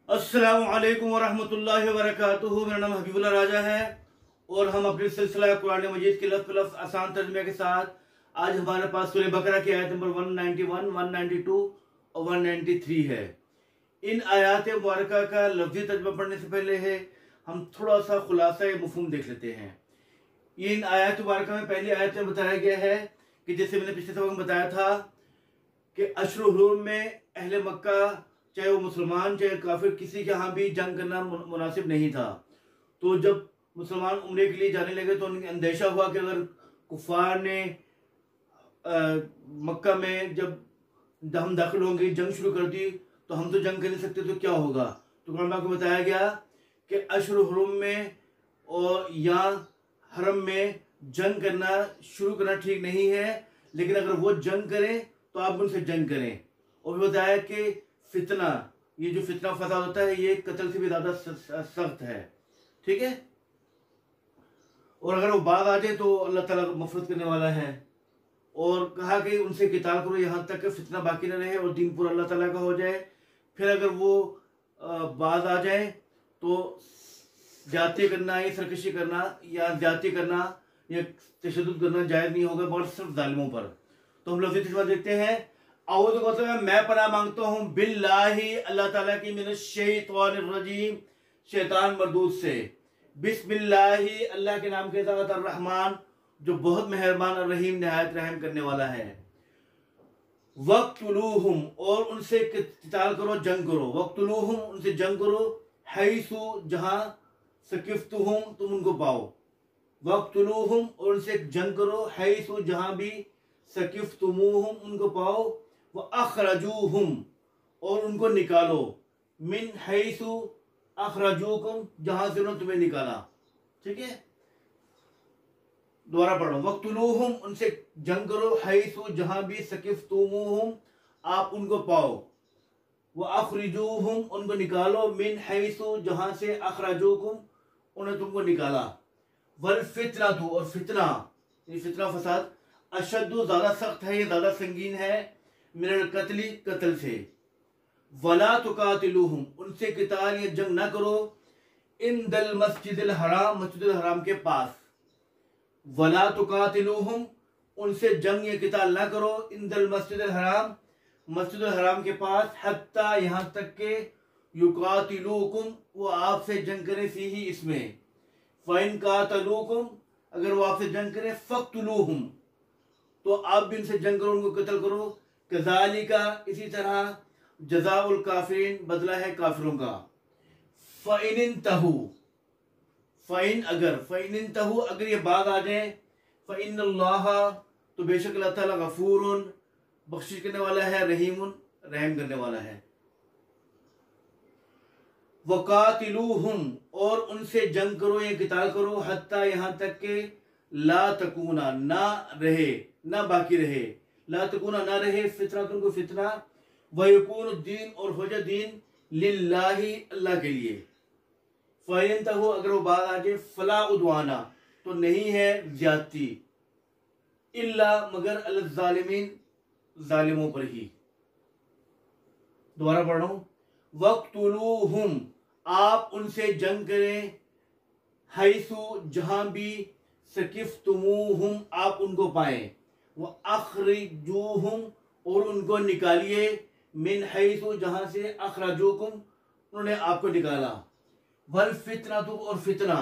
अस्सलामु अलैकुम वरहमतुल्लाहि वबरकातुहू। मेरा नाम हबीबुल्लाह राजा है और हम अपने सिलसिला कुरान मजीद के लफ्ज़ लफ्ज़ आसान तर्जुमे के साथ आज हमारे पास सूरह बकरा की आयत नंबर 191, 192 और 193 है। इन आयात मुबारका का लफ्ज़ी तर्जुमा पढ़ने से पहले है हम थोड़ा सा खुलासा मफ़हूम देख लेते हैं। इन आयत मुबारका में पहली आयत में बताया गया है कि जैसे मैंने पिछले सबक में बताया था कि अशरुल हुर्म में अहले मक्का चाहे वो मुसलमान चाहे काफिर किसी के यहाँ भी जंग करना मुनासिब नहीं था। तो जब मुसलमान उम्रे के लिए जाने लगे तो उन्हें अंदेशा हुआ कि अगर कुफार ने मक्का में जब हम दाखिल होंगे जंग शुरू कर दी तो हम तो जंग कर नहीं सकते, तो क्या होगा। तो कुरान को बताया गया कि अशरुल हुर्म में और या हरम में जंग करना शुरू करना ठीक नहीं है, लेकिन अगर वो जंग करें तो आप उनसे जंग करें। और बताया कि फितना, ये जो फितना फसाद होता है ये कत्ल से भी ज्यादा सख्त है, ठीक है। और अगर वो बात आ जाए तो अल्लाह ताला मफरत करने वाला है। और कहा कि उनसे किताल करो यहाँ तक कि फितना बाकी न रहे और दीन पूरा अल्लाह ताला का हो जाए। फिर अगर वो बात आ जाए तो ज्यादती करना या सरकशी करना या ज्यादती करना या तशद्दुद करना जायज़ नहीं होगा, मगर सिर्फ जालिमों पर। तो हम लफ्ज़ी तर्जुमा देखते हैं। औज़ु मतलब मैं पनाह मांगता हूँ बिल्लाही अल्लाह ताला की मिनश शैतानिर रजीम, शैतान मरदूद से। बिस्मिल्लाही अल्लाह के नाम के साथ, अर्रहमान जो बहुत मेहरबान और रहीम निहायत रहम करने वाला है। वक्तुलूहुम और उनसे किताल करो, जंग करो। वक्तुलूहुम उनसे जंग करो, हैसु जहां सकिफ्तुहुम तुम उनको पाओ। वक्तुलूहुम और उनसे जंग करो, हैसु जहां भी सकिफ्तुमूहुम उनको पाओ। व अखरजूहुम और उनको निकालो, मिन हैसु अखरजूकुम जहां से उन्होंने तुम्हें निकाला, ठीक है। दोबारा पढ़ो। वक्तुलूहुम उनसे जंग करो, हैसु जहां भी सकिफ्तुमूहुम आप उनको पाओ। व अखरजूहुम उनको निकालो, मिन हैसु जहां से अखरजूकुम उन्हें तुमको निकाला। वल फितनतु और फितना, ये फितना फसाद अशद्दु ज्यादा सख्त है, ये ज्यादा संगीन है, मिनल कत्ली कत्ल से। वला तुकातिलूहुम उनसे किताल या जंग ना करो, इन दल मस्जिदिल हराम मस्जिदुल हराम के पास। वला तुकातिलूहुम उनसे जंग या किताल ना करो, इन दल मस्जिदिल हराम मस्जिदुल हराम के पास, हत्ता यहाँ तक के युकातिलूकुम वो आपसे जंग करें, फीही इसमें। फ़इन कातलूकुम अगर वो आपसे जंग करें, फ़क्तुलूहुम तो आप भी उनसे जंग करो, उनको कत्ल करो। कज़ालिका इसी तरह, जज़ाउल काफिरीन बदला है काफिरों का। फ़इनिंतहू फ़इन अगर ये बात आ जाए, फ़इन्नल्लाह तो बेशक अल्लाह ताला गफूरुन बख्शिश करने वाला है, रहीमुन रहम करने वाला है। वकातिलूहुम और उनसे जंग करो या किताल करो, हत्ता यहाँ तक के ला तकूना ना रहे, ना बाकी रहे, ला तकूना ना रहे, फितना तुमको फितना, वयकून दीन और हो जाए दीन लिल्लाही अल्लाह के लिए। फ़इनतहू अगर वो बात आ जाए, फला उद्वाना तो नहीं है ज्यादती, इल्ला मगर अल ज़ालिमीन जालिमों पर ही। दोबारा पढ़ रहा हूं। वक्तुलूहुम आप उनसे जंग करें, हैसु जहां भी सकिफ्तुमूहुम आप उनको पाएं। व अखरिजूहुम और उनको निकालिए, मिन हैसु जहां से अखरजूकुम उन्होंने आपको निकाला। वल फितनतु और फितना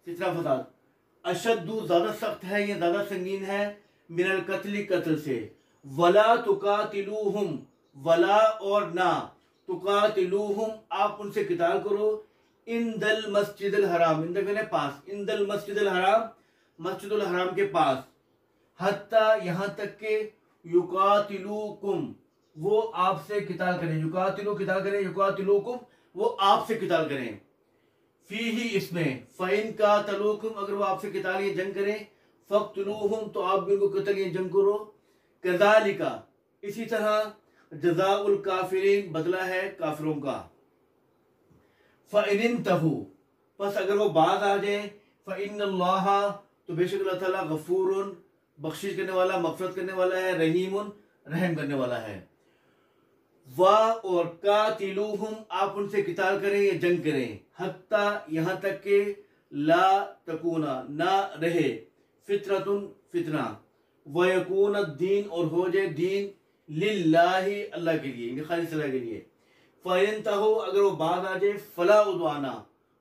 फसाद अशद्दु ज्यादा सख्त है, ये ज्यादा संगीन है, मिनल कत्ली कत्ल से। वला तुकातिलूहुम वला और ना, तुकातिलूहुम आप उनसे किताल करो, इन दल मस्जिदुल हराम इन दल पास, इन दल मस्जिदुल हराम मस्जिदुल हराम के पास, हत्ता यहाँ तक के युकातिलूकुम वो आपसे किताल करें, युकातिलू किताल करें, युकातिलूकुम वो आपसे किताल करें, फीही इसमें। फ़इन कातलूकुम अगर वो आपसे किताल या जंग करें, फ़क्तुलूहुम तो आप भी उनको कत्ल या जंग करो। कज़ालिका इसी तरह, जज़ाउल काफिरीन बदला है काफिरों का। फ़इनिंतहू बस अगर वो बात आ जाए, फ़इन्नल्लाह तो बेशक अल्लाह ताला गफूरुन बख्शिश करने वाला मग़फ़िरत करने वाला है, रहीमुन रहम करने वाला है। وا اور قاتلوہم آپ ان سے قتال کریں یا جنگ کریں، حتیٰ یہاں تک کہ لا تکونا نہ رہے فطرتن فتنہ، ویکون الدین اور ہو جائے دین للہ اللہ کے لیے، یعنی خالص اللہ کے لیے۔ فَإِنْتَهُ اگر وہ بعد آ جائے فلا عدوانہ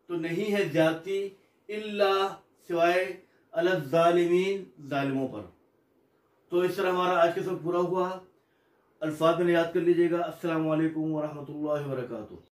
تو نہیں ہے زیادتی الا سوائے علی الظالمین ظالموں پر۔ تو اس طرح ہمارا آج کا سبق پورا ہوا۔ الفاظ میں یاد کر لیجئے گا۔ السلام علیکم ورحمۃ اللہ وبرکاتہ۔